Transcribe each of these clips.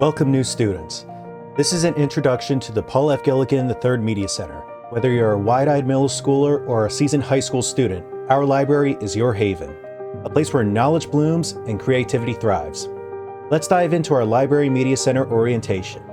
Welcome new students. This is an introduction to the Paul F. Gilligan III Media Center. Whether you're a wide-eyed middle schooler or a seasoned high school student, our library is your haven, a place where knowledge blooms and creativity thrives. Let's dive into our Library Media Center orientation.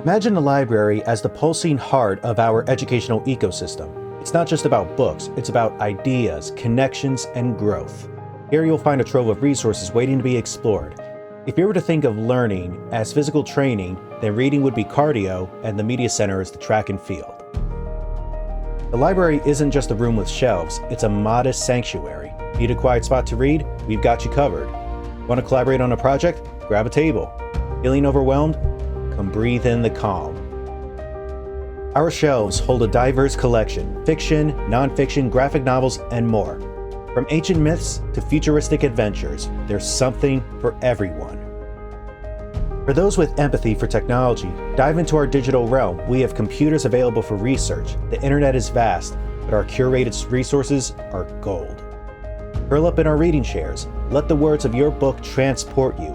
Imagine the library as the pulsing heart of our educational ecosystem. It's not just about books, it's about ideas, connections, and growth. Here you'll find a trove of resources waiting to be explored. If you were to think of learning as physical training, then reading would be cardio and the media center is the track and field. The library isn't just a room with shelves, it's a modest sanctuary. Need a quiet spot to read? We've got you covered. Want to collaborate on a project? Grab a table. Feeling overwhelmed? Come breathe in the calm. Our shelves hold a diverse collection: fiction, nonfiction, graphic novels, and more. From ancient myths to futuristic adventures, there's something for everyone. For those with empathy for technology, dive into our digital realm. We have computers available for research. The internet is vast, but our curated resources are gold. Curl up in our reading chairs. Let the words of your book transport you.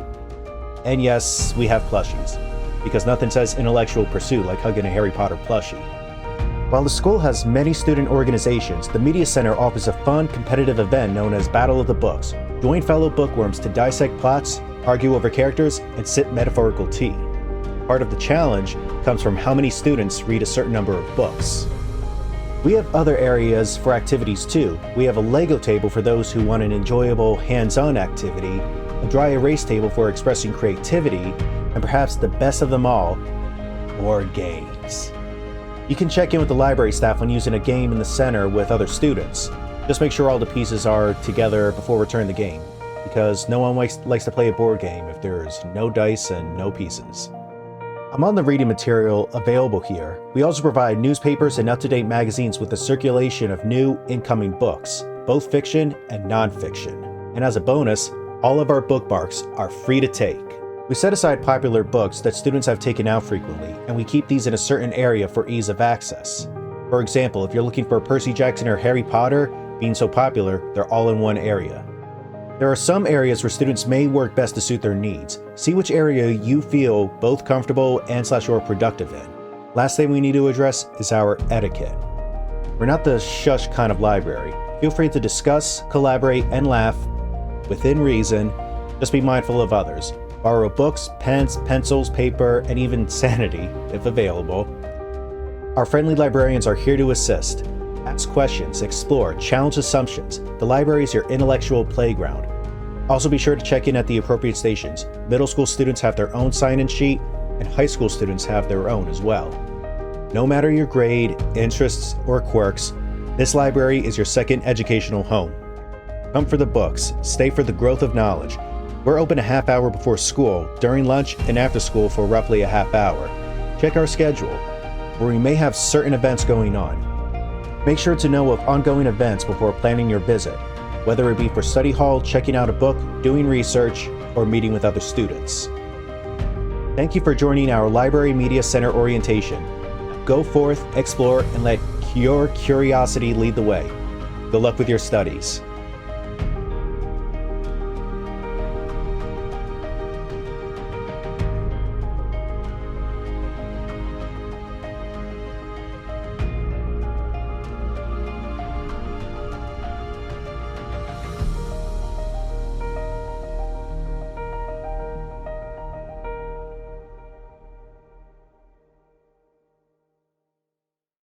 And yes, we have plushies, because nothing says intellectual pursuit like hugging a Harry Potter plushie. While the school has many student organizations, the Media Center offers a fun, competitive event known as Battle of the Books. Join fellow bookworms to dissect plots, argue over characters, and sip metaphorical tea. Part of the challenge comes from how many students read a certain number of books. We have other areas for activities too. We have a Lego table for those who want an enjoyable, hands-on activity, a dry erase table for expressing creativity, and perhaps the best of them all, board games. You can check in with the library staff when using a game in the center with other students. Just make sure all the pieces are together before returning the game, because no one likes to play a board game if there's no dice and no pieces. Among the reading material available here, we also provide newspapers and up-to-date magazines with a circulation of new incoming books, both fiction and nonfiction. And as a bonus, all of our bookmarks are free to take. We set aside popular books that students have taken out frequently, and we keep these in a certain area for ease of access. For example, if you're looking for Percy Jackson or Harry Potter, being so popular, they're all in one area. There are some areas where students may work best to suit their needs. See which area you feel both comfortable and/or productive in. Last thing we need to address is our etiquette. We're not the shush kind of library. Feel free to discuss, collaborate, and laugh within reason. Just be mindful of others. Borrow books, pens, pencils, paper, and even sanity, if available. Our friendly librarians are here to assist. Ask questions, explore, challenge assumptions. The library is your intellectual playground. Also be sure to check in at the appropriate stations. Middle school students have their own sign-in sheet, and high school students have their own as well. No matter your grade, interests, or quirks, this library is your second educational home. Come for the books, stay for the growth of knowledge. We're open a half hour before school, during lunch, and after school for roughly a half hour. Check our schedule, where we may have certain events going on. Make sure to know of ongoing events before planning your visit, whether it be for study hall, checking out a book, doing research, or meeting with other students. Thank you for joining our Library Media Center orientation. Go forth, explore, and let your curiosity lead the way. Good luck with your studies.